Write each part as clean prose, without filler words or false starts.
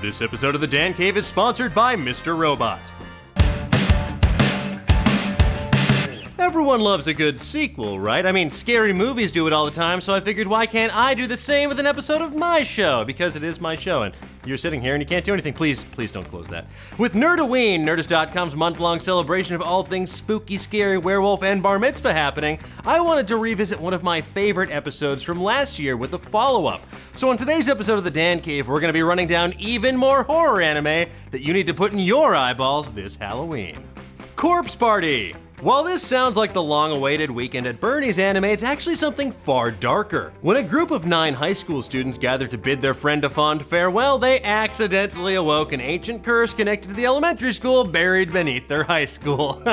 This episode of The Dan Cave is sponsored by Mr. Robot. Everyone loves a good sequel, right? I mean, scary movies do it all the time, so I figured why can't I do the same with an episode of my show? Because it is my show, and you're sitting here and you can't do anything. Please don't close that. With Nerdoween, Nerdist.com's month-long celebration of all things spooky, scary, werewolf, and bar mitzvah happening, I wanted to revisit one of my favorite episodes from last year with a follow-up. So in today's episode of The Dan Cave, we're going to be running down even more horror anime that you need to put in your eyeballs this Halloween. Corpse Party! While this sounds like the long-awaited Weekend at Bernie's anime, it's actually something far darker. When a group of 9 high school students gathered to bid their friend a fond farewell, they accidentally awoke an ancient curse connected to the elementary school buried beneath their high school.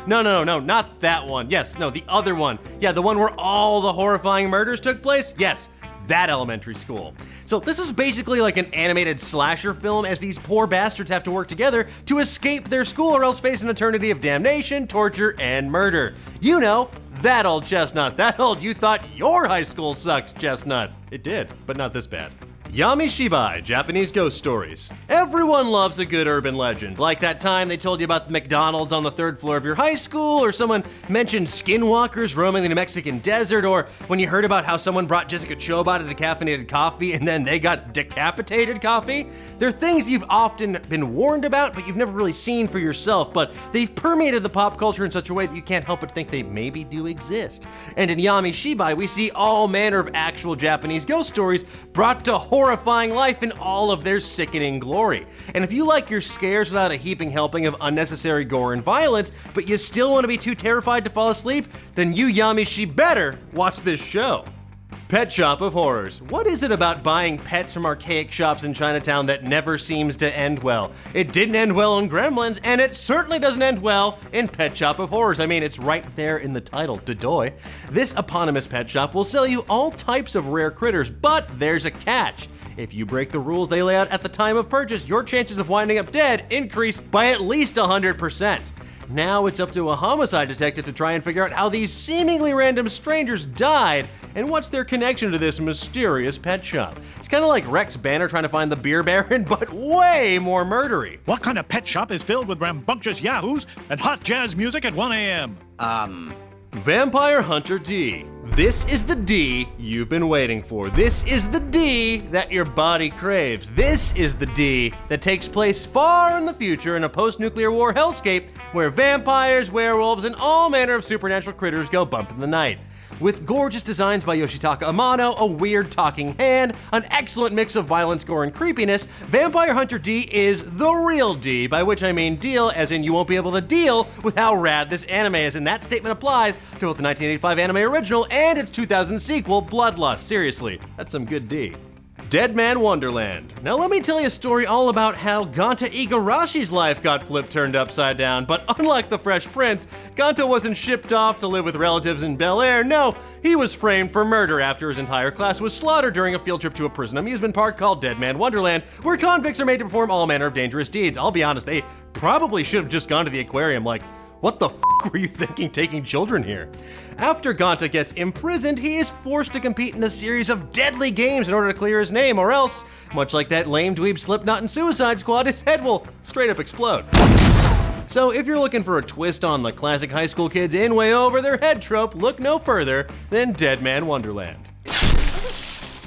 No, not that one. Yes, no, the other one. Yeah, the one where all the horrifying murders took place? Yes, that elementary school. So this is basically like an animated slasher film as these poor bastards have to work together to escape their school or else face an eternity of damnation, torture, and murder. You know, that old chestnut, that old you thought your high school sucked chestnut. It did, but not this bad. Yami She, Japanese ghost stories. Everyone loves a good urban legend, like that time they told you about the McDonald's on the 3rd floor of your high school, or someone mentioned skinwalkers roaming the New Mexican desert, or when you heard about how someone brought Jessica Chobot a decaffeinated coffee and then they got decapitated coffee. They're things you've often been warned about, but you've never really seen for yourself, but they've permeated the pop culture in such a way that you can't help but think they maybe do exist. And in Yami She, we see all manner of actual Japanese ghost stories brought to horrifying life in all of their sickening glory. And if you like your scares without a heaping helping of unnecessary gore and violence, but you still want to be too terrified to fall asleep, then you Yami She better watch this show. Pet Shop of Horrors. What is it about buying pets from archaic shops in Chinatown that never seems to end well? It didn't end well in Gremlins, and it certainly doesn't end well in Pet Shop of Horrors. I mean, it's right there in the title, Dadoy. This eponymous pet shop will sell you all types of rare critters, but there's a catch. If you break the rules they lay out at the time of purchase, your chances of winding up dead increase by at least 100%. Now it's up to a homicide detective to try and figure out how these seemingly random strangers died and what's their connection to this mysterious pet shop. It's kind of like Rex Banner trying to find the beer baron, but way more murdery. What kind of pet shop is filled with rambunctious yahoos and hot jazz music at 1 a.m.? Vampire Hunter D. This is the D you've been waiting for. This is the D that your body craves. This is the D that takes place far in the future in a post-nuclear war hellscape where vampires, werewolves, and all manner of supernatural critters go bump in the night. With gorgeous designs by Yoshitaka Amano, a weird talking hand, an excellent mix of violence, gore, and creepiness, Vampire Hunter D is the real D, by which I mean deal as in you won't be able to deal with how rad this anime is, and that statement applies to both the 1985 anime original and its 2000 sequel, Bloodlust. Seriously, that's some good D. Deadman Wonderland. Now let me tell you a story all about how Ganta Igarashi's life got turned upside down, but unlike the Fresh Prince, Ganta wasn't shipped off to live with relatives in Bel Air. No, he was framed for murder after his entire class was slaughtered during a field trip to a prison amusement park called Deadman Wonderland, where convicts are made to perform all manner of dangerous deeds. I'll be honest, they probably should have just gone to the aquarium like, what the were you thinking taking children here? After Ganta gets imprisoned, he is forced to compete in a series of deadly games in order to clear his name, or else, much like that lame dweeb Slipknot and Suicide Squad, his head will straight up explode. So if you're looking for a twist on the classic high school kids in way over their head trope, look no further than Deadman Wonderland.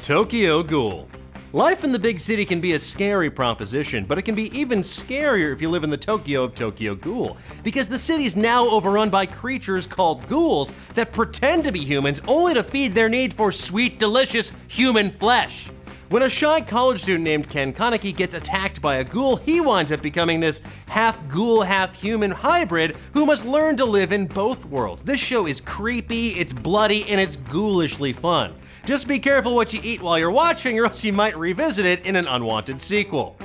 Tokyo Ghoul. Life in the big city can be a scary proposition, but it can be even scarier if you live in the Tokyo of Tokyo Ghoul, because the city's now overrun by creatures called ghouls that pretend to be humans only to feed their need for sweet, delicious human flesh. When a shy college student named Ken Kaneki gets attacked by a ghoul, he winds up becoming this half-ghoul, half-human hybrid who must learn to live in both worlds. This show is creepy, it's bloody, and it's ghoulishly fun. Just be careful what you eat while you're watching, or else you might revisit it in an unwanted sequel.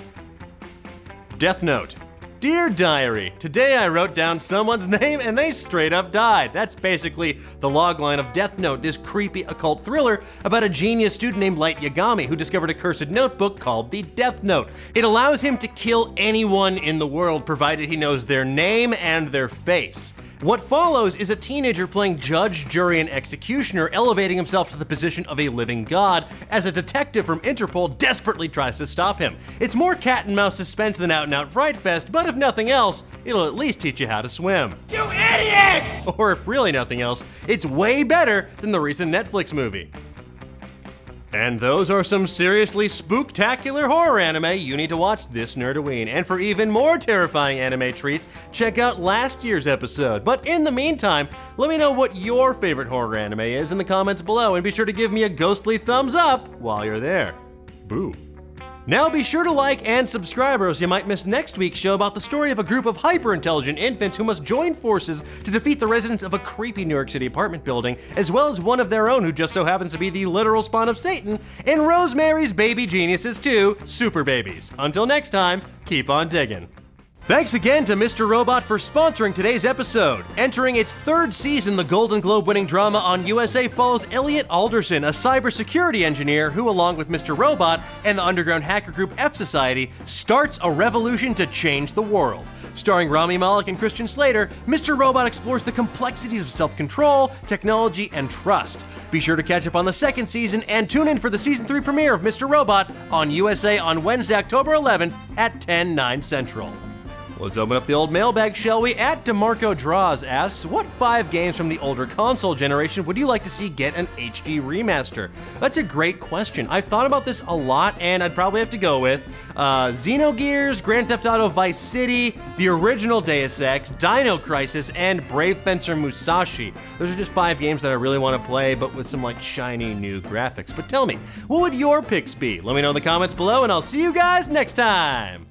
Death Note. Dear Diary, today I wrote down someone's name and they straight up died. That's basically the logline of Death Note, this creepy occult thriller about a genius student named Light Yagami who discovered a cursed notebook called the Death Note. It allows him to kill anyone in the world provided he knows their name and their face. What follows is a teenager playing judge, jury, and executioner, elevating himself to the position of a living god as a detective from Interpol desperately tries to stop him. It's more cat and mouse suspense than out-and-out fright fest, but if nothing else, it'll at least teach you how to swim. You idiot! Or if really nothing else, it's way better than the recent Netflix movie. And those are some seriously spooktacular horror anime you need to watch this Nerdoween. And for even more terrifying anime treats, check out last year's episode. But in the meantime, let me know what your favorite horror anime is in the comments below, and be sure to give me a ghostly thumbs up while you're there. Boo. Now be sure to like and subscribe, or else you might miss next week's show about the story of a group of hyper-intelligent infants who must join forces to defeat the residents of a creepy New York City apartment building, as well as one of their own who just so happens to be the literal spawn of Satan, in Rosemary's Baby Geniuses 2, Super Babies. Until next time, keep on digging. Thanks again to Mr. Robot for sponsoring today's episode. Entering its third season, the Golden Globe-winning drama on USA follows Elliot Alderson, a cybersecurity engineer who, along with Mr. Robot and the underground hacker group F Society, starts a revolution to change the world. Starring Rami Malek and Christian Slater, Mr. Robot explores the complexities of self-control, technology, and trust. Be sure to catch up on the second season and tune in for the season 3 premiere of Mr. Robot on USA on Wednesday, October 11th at 10/9 Central. Let's open up the old mailbag, shall we? At DeMarco Draws asks, what 5 games from the older console generation would you like to see get an HD remaster? That's a great question. I've thought about this a lot, and I'd probably have to go with Xenogears, Grand Theft Auto Vice City, the original Deus Ex, Dino Crisis, and Brave Fencer Musashi. Those are just 5 games that I really want to play, but with some shiny new graphics. But tell me, what would your picks be? Let me know in the comments below, and I'll see you guys next time.